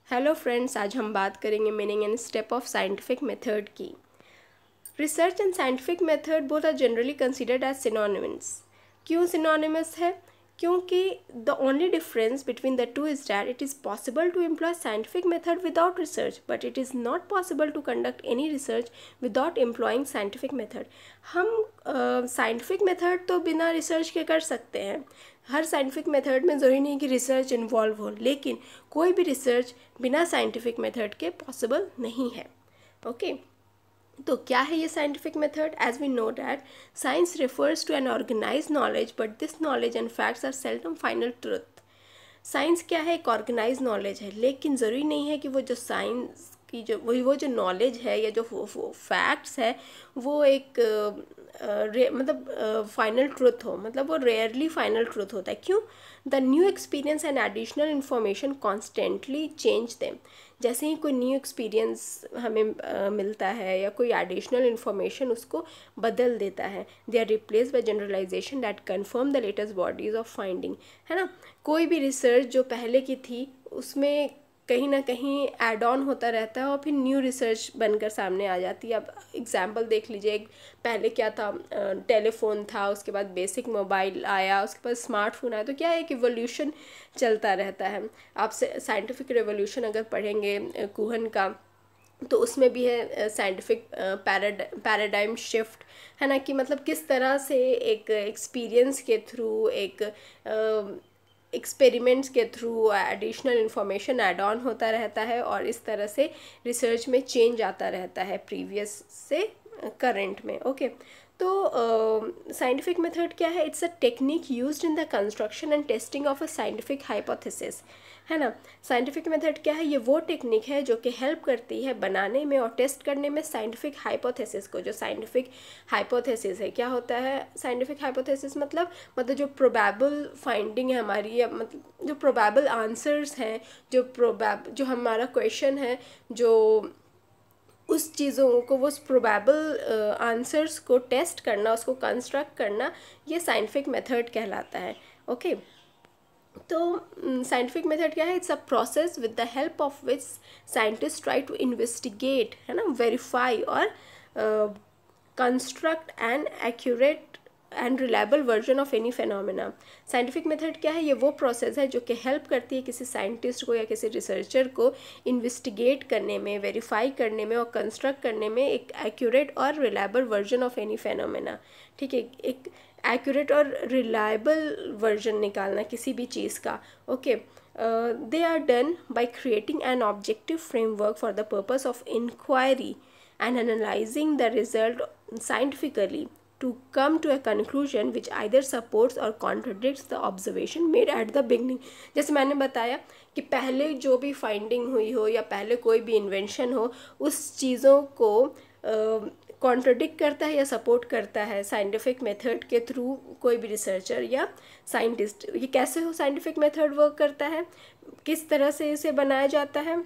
Hello friends, आज हम बात करेंगे meaning and step of scientific method की। Research and scientific method both are generally considered as synonymous. क्यों सिनोनिमस है? क्योंकि the only difference between the two is that it is possible to employ scientific method without research, but it is not possible to conduct any research without employing scientific method. हम scientific method तो बिना research के कर सकते हैं। हर scientific method में ज़रूरी नहीं कि रिसर्च इन्वॉल्व हो, लेकिन कोई भी रिसर्च बिना साइंटिफिक मेथड के पॉसिबल नहीं है। ओके, तो क्या है ये scientific method? As we know that science refers to an organise knowledge, but this knowledge and facts are seldom final truth. Science क्या है? एक ऑर्गेनाइज नॉलेज है, लेकिन ज़रूरी नहीं है कि वो जो साइंस की वो जो नॉलेज है या जो फैक्ट्स है वो एक मतलब फाइनल ट्रुथ हो। मतलब वो रेयरली फाइनल ट्रुथ होता है। क्यों? The new experience and additional information constantly change them. जैसे ही कोई न्यू एक्सपीरियंस हमें मिलता है या कोई एडिशनल इन्फॉर्मेशन उसको बदल देता है, they are replace by generalisation that confirm the latest bodies of finding. है ना? कोई भी रिसर्च जो पहले की थी उसमें कहीं ना कहीं ऐड ऑन होता रहता है और फिर न्यू रिसर्च बनकर सामने आ जाती है। अब एग्जांपल देख लीजिए, पहले क्या था? टेलीफोन था, उसके बाद बेसिक मोबाइल आया, उसके बाद स्मार्टफोन आया। तो क्या है कि इवोल्यूशन चलता रहता है। आप साइंटिफिक रेवोल्यूशन अगर पढ़ेंगे कुहन का, तो उसमें भी है साइंटिफिक पैराडाइम शिफ्ट। है ना? कि मतलब किस तरह से एक एक्सपीरियंस के थ्रू, एक एक्सपेरिमेंट्स के through additional information add on होता रहता है और इस तरह से रिसर्च में चेंज आता रहता है प्रीवियस से करंट में। ओके, तो साइंटिफिक मेथड क्या है? It's a technique used in the construction and testing of a scientific hypothesis. है ना? साइंटिफिक मेथड क्या है? ये वो टेक्निक है जो कि हेल्प करती है बनाने में और टेस्ट करने में साइंटिफिक हाइपोथेसिस को। जो साइंटिफिक हाइपोथेसिस है, क्या होता है साइंटिफिक हाइपोथेसिस? मतलब जो प्रोबेबल फाइंडिंग है हमारी, या मतलब जो प्रोबेबल आंसर्स हैं, जो हमारा क्वेश्चन है, जो उस चीज़ों को, वो प्रोबेबल आंसर्स को टेस्ट करना, उसको कंस्ट्रक्ट करना, ये साइंटिफिक मेथड कहलाता है। ओके, तो साइंटिफिक मेथड क्या है? It's a process with the help of which scientist try to investigate, है ना, वेरीफाई और construct an accurate and reliable version of any phenomena. Scientific method क्या है? ये वो प्रोसेस है जो कि हेल्प करती है किसी साइंटिस्ट को या किसी रिसर्चर को इन्वेस्टिगेट करने में, वेरीफाई करने में और कंस्ट्रक्ट करने में एक एक्यूरेट और reliable version of any phenomena. ठीक है, एक एक्यूरेट और रिलायबल वर्जन निकालना किसी भी चीज़ का। Okay, they are done by creating an objective framework for the purpose of inquiry and analyzing the result scientifically to come to a conclusion which either supports or contradicts the observation made at the beginning। जैसे मैंने बताया कि पहले जो भी finding हुई हो या पहले कोई भी इन्वेंशन हो, उस चीज़ों को कॉन्ट्रडिक्ट करता है या सपोर्ट करता है साइंटिफिक मेथड के थ्रू कोई भी रिसर्चर या साइंटिस्ट। ये कैसे हो साइंटिफिक मेथड वर्क करता है, किस तरह से इसे बनाया जाता है,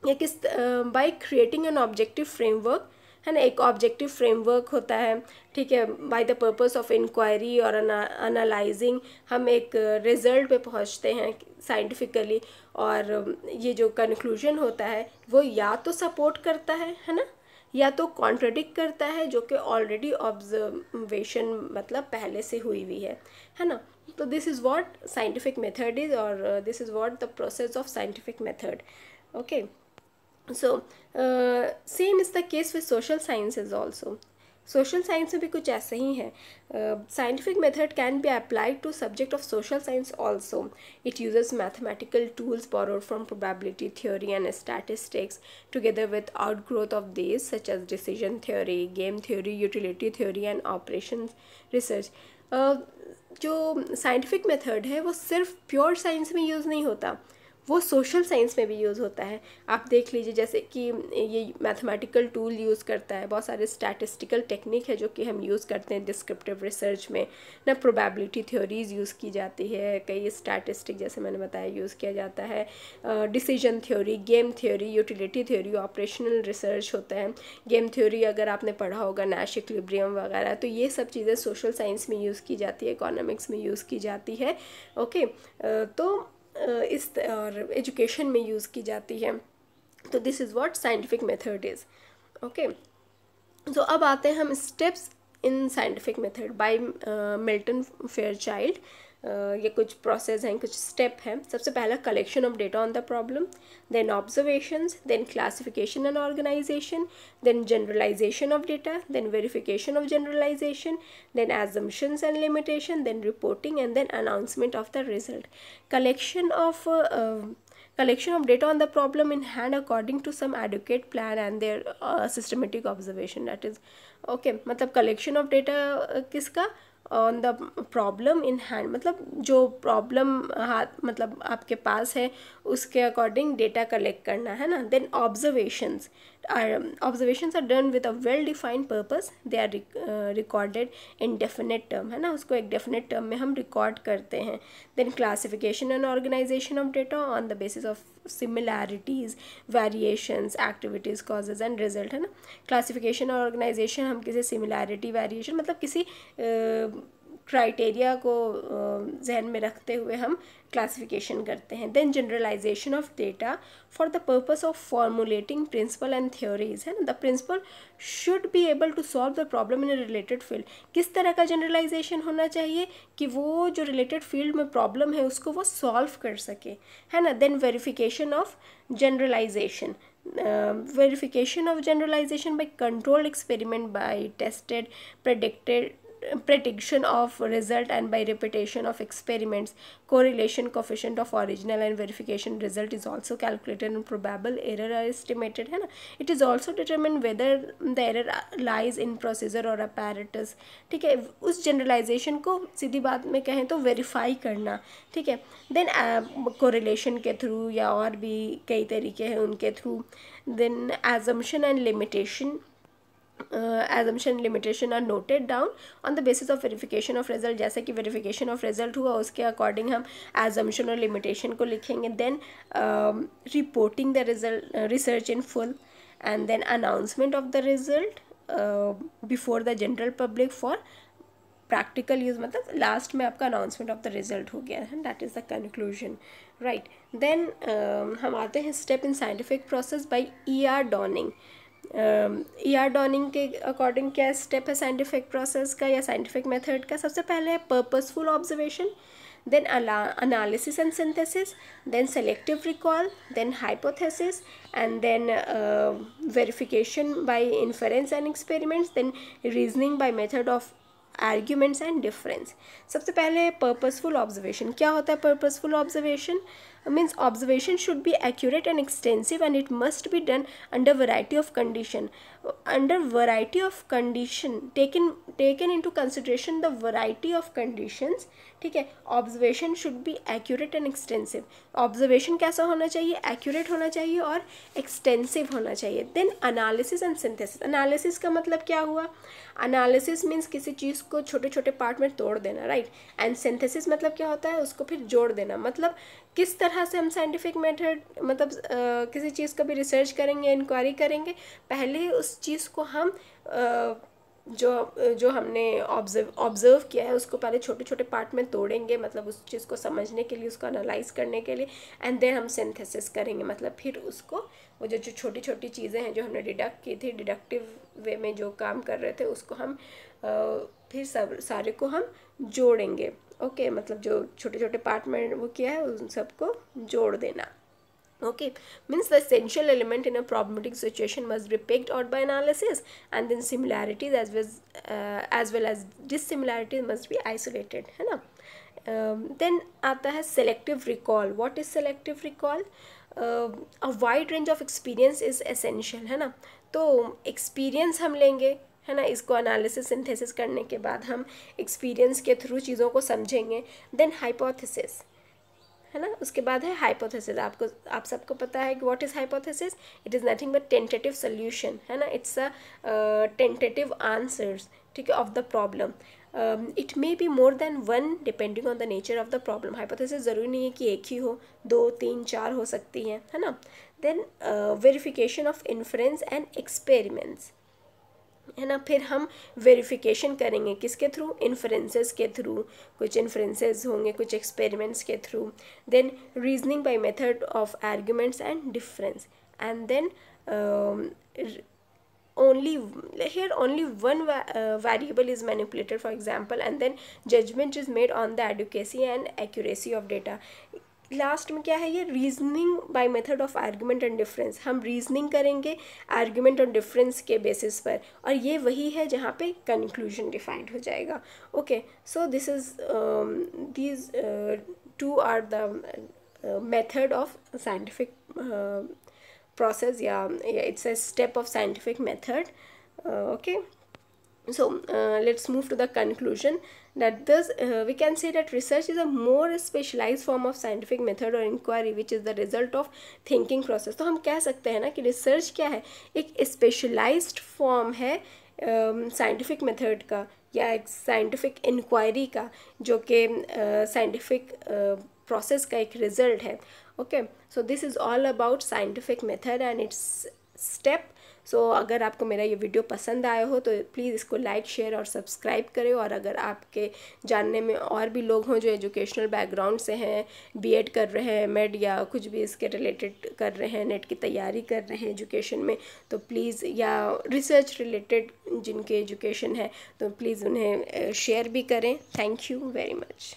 या किस by creating an objective framework. है ना? एक ऑब्जेक्टिव फ्रेमवर्क होता है, ठीक है, by the purpose of inquiry और एनालाइजिंग हम एक रिजल्ट पे पहुंचते हैं साइंटिफिकली, और ये जो कंक्लूजन होता है वो या तो सपोर्ट करता है ना, या तो कॉन्ट्रडिक्ट करता है, जो कि ऑलरेडी ऑब्जर्वेशन मतलब पहले से हुई हुई है ना? तो this is what scientific method is, और this is what the process of scientific method. Okay, so same is the case with social sciences also। Social science में भी कुछ ऐसे ही है। Scientific method can be applied to subject of social science also. It uses mathematical tools borrowed from probability theory and statistics together with outgrowth of these such as decision theory, game theory, utility theory and operations research। जो scientific method है वो सिर्फ pure science में use नहीं होता, वो social science में भी यूज़ होता है। आप देख लीजिए, जैसे कि ये मैथमेटिकल टूल यूज़ करता है, बहुत सारे स्टैटिस्टिकल टेक्निक है जो कि हम यूज़ करते हैं डिस्क्रिप्टिव रिसर्च में ना। प्रोबेबिलिटी थ्योरीज यूज़ की जाती है, कई स्टैटिस्टिक जैसे मैंने बताया यूज़ किया जाता है, decision theory, game theory, utility theory, operational research होता है। गेम थ्योरी अगर आपने पढ़ा होगा, नैश इक्विलिब्रियम वगैरह, तो ये सब चीज़ें सोशल साइंस में यूज़ की जाती है, इकोनॉमिक्स में यूज़ की जाती है। ओके, तो इस और एजुकेशन में यूज़ की जाती है। तो this is what scientific method is. Okay, तो अब आते हैं हम steps in scientific method by Milton Fairchild. ये कुछ प्रोसेस हैं, कुछ स्टेप हैं। सबसे पहला collection of data on the problem, then observations, then classification and organisation, then generalisation of data, then verification of generalisation, then assumptions and limitation, then reporting and then announcement of the result. Collection of data on the problem in hand according to some adequate plan and their systematic observation, that is okay। मतलब collection of data किसका, on the problem in hand, मतलब जो problem हाथ मतलब आपके पास है उसके according data collect करना है ना। Then observations are done with a well defined purpose, they are recorded in definite term, है ना, उसको एक डेफिनेट टर्म में हम रिकॉर्ड करते हैं। Then classification and organisation of data on the basis of similarities, variations, activities, causes and result, है ना। क्लासिफिकेशन और ऑर्गेनाइजेशन हम किसी सिमिलैरिटी, वेरिएशन मतलब किसी क्राइटेरिया को जहन में रखते हुए हम क्लासिफिकेशन करते हैं। Then generalisation of data for the purpose of formulating principle and theories, है ना। The principle should be able to solve the problem in a related field. किस तरह का जनरलाइजेशन होना चाहिए कि वो जो रिलेटेड फील्ड में प्रॉब्लम है उसको वो सॉल्व कर सके, है ना। Then verification of generalisation, verification of generalization by controlled experiment, by tested prediction of result and by repetition of experiments. Correlation coefficient of original and verification result is also calculated and probable error are estimated, है ना। It is also determined whether the error lies in procedure or apparatus, ठीक है। उस generalisation को सीधी बात में कहें तो वेरीफाई करना, ठीक है। देन कोरिलेशन के थ्रू या और भी कई तरीके हैं उनके through. Then assumption and limitation are noted down on the basis of verification of result। जैसे कि verification of result हुआ उसके according हम assumption और limitation को लिखेंगे। then reporting the research in full and then announcement of the result before the general public for practical use, मतलब last में आपका अनाउंसमेंट ऑफ द रिजल्ट हो गया है, that is the conclusion, right. देन हम आते हैं step in scientific process by E.R. Downing. E.R. Downing के अकॉर्डिंग क्या स्टेप है साइंटिफिक प्रोसेस का या साइंटिफिक मेथड का। सबसे पहले है purposeful observation, then analysis and synthesis, then selective recall, then hypothesis, and then verification by inference and experiments, then reasoning by method of arguments and difference। सबसे पहले purposeful observation। क्या होता है purposeful observation? Means observation should be accurate and extensive and it must be done under variety of condition, taken into consideration the variety of conditions, ठीक है। Observation should be accurate and extensive. Observation कैसा होना चाहिए, accurate होना चाहिए और extensive होना चाहिए। Then analysis and synthesis. Analysis का मतलब क्या हुआ, एनालिसिस मीन्स किसी चीज़ को छोटे छोटे पार्ट में तोड़ देना, राइट। एंड सिंथेसिस मतलब क्या होता है, उसको फिर जोड़ देना। मतलब किस तरह से हम साइंटिफिक मेथड मतलब किसी चीज़ का भी रिसर्च करेंगे, इंक्वायरी करेंगे, पहले उस चीज़ को हम जो हमने ऑब्जर्व किया है उसको पहले छोटे छोटे पार्ट में तोड़ेंगे, मतलब उस चीज़ को समझने के लिए, उसको एनालाइज करने के लिए। एंड देन हम सिंथेसिस करेंगे, मतलब फिर उसको वो जो छोटी छोटी चीज़ें हैं जो हमने डिडक्ट की थी, डिडक्टिव वे में जो काम कर रहे थे, उसको हम फिर सारे को हम जोड़ेंगे। ओके, मतलब जो छोटे छोटे पार्ट में वो किया है उन सबको जोड़ देना। Okay, means the essential element in a probabilistic situation must be picked out by analysis, and then similarities as well as dissimilarities must be isolated, है ना। then आता है selective recall। What is selective recall? A wide range of experience is essential, है ना। तो experience हम लेंगे, है ना, इसको एनालिसिस सिंथेसिस करने के बाद हम एक्सपीरियंस के थ्रू चीज़ों को समझेंगे। देन हाइपोथेसिस, है ना, उसके बाद है हाइपोथेसिस। आप सबको पता है कि what is hypothesis, it is nothing but tentative solution, है ना, इट्स अ टेंटेटिव आंसर्स, ठीक है, of the problem. It may be more than one depending on the nature of the problem. Hypothesis ज़रूरी नहीं है कि एक ही हो, 2, 3, 4 हो सकती हैं, है ना। Then verification of inference and experiments, है ना। फिर हम वेरिफिकेशन करेंगे किसके थ्रू, इन्फ्रेंसेस के थ्रू, कुछ इन्फ्रेंसेस होंगे, कुछ एक्सपेरिमेंट्स के through. Then reasoning by method of arguments and difference, and then only here only one variable is manipulated, for example, and then judgment is made on the adequacy and accuracy of data. Last में क्या है, ये reasoning by method of argument and difference, हम reasoning करेंगे argument और difference के basis पर, और ये वही है जहाँ पे कंक्लूजन डिफाइंड हो जाएगा। Okay, so this is these two are the method of scientific process, it's a step of scientific method. Okay, so let's move to the conclusion, that thus we can say that research is a more specialized form of scientific method or inquiry which is the result of thinking process. तो हम कह सकते हैं ना कि research क्या है, एक स्पेशलाइज्ड फॉर्म है साइंटिफिक मेथड का या एक साइंटिफिक इंक्वायरी का, जो कि साइंटिफिक प्रोसेस का एक रिजल्ट है। Okay, so this is all about scientific method and its step. So अगर आपको मेरा ये वीडियो पसंद आया हो तो प्लीज़ इसको लाइक, शेयर और सब्सक्राइब करें। और अगर आपके जानने में और भी लोग हों जो एजुकेशनल बैकग्राउंड से हैं, बीएड कर रहे हैं, मेड या कुछ भी इसके रिलेटेड कर रहे हैं, नेट की तैयारी कर रहे हैं एजुकेशन में, तो प्लीज़, या रिसर्च रिलेटेड जिनके एजुकेशन है, तो प्लीज़ उन्हें शेयर भी करें। Thank you very much.